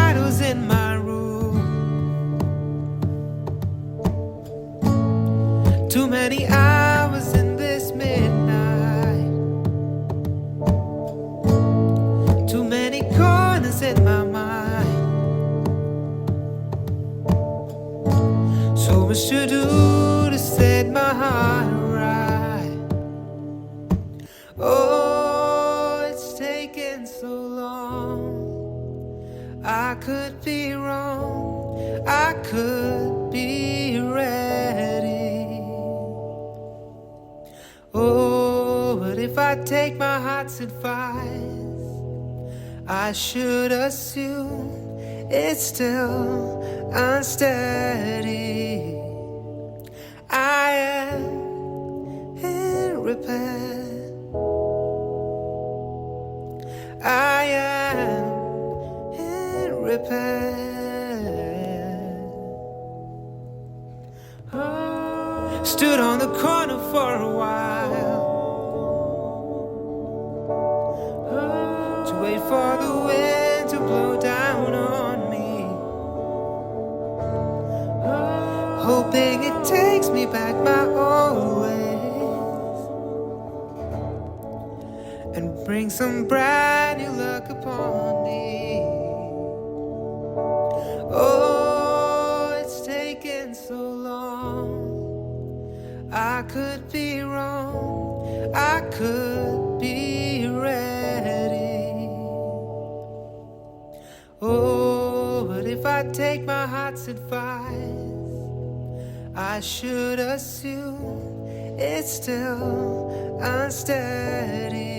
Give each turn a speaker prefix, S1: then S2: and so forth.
S1: shadows in my room. Too many hours in this midnight. Too many corners in my mind. So much to do to set my heart right. Oh, it's taken so long. I could be wrong, I could be ready. Oh, but if I take my heart's advice, I should assume it's still unsteady. I am in repair. I am in repair. Stood on the corner for a while to wait for the wind to blow down on me, hoping it takes me back my old ways and bring some brand new luck upon me. Oh, it's taken so long. I could be wrong, I could be ready. Oh, but if I take my heart's advice, I should assume it's still unsteady.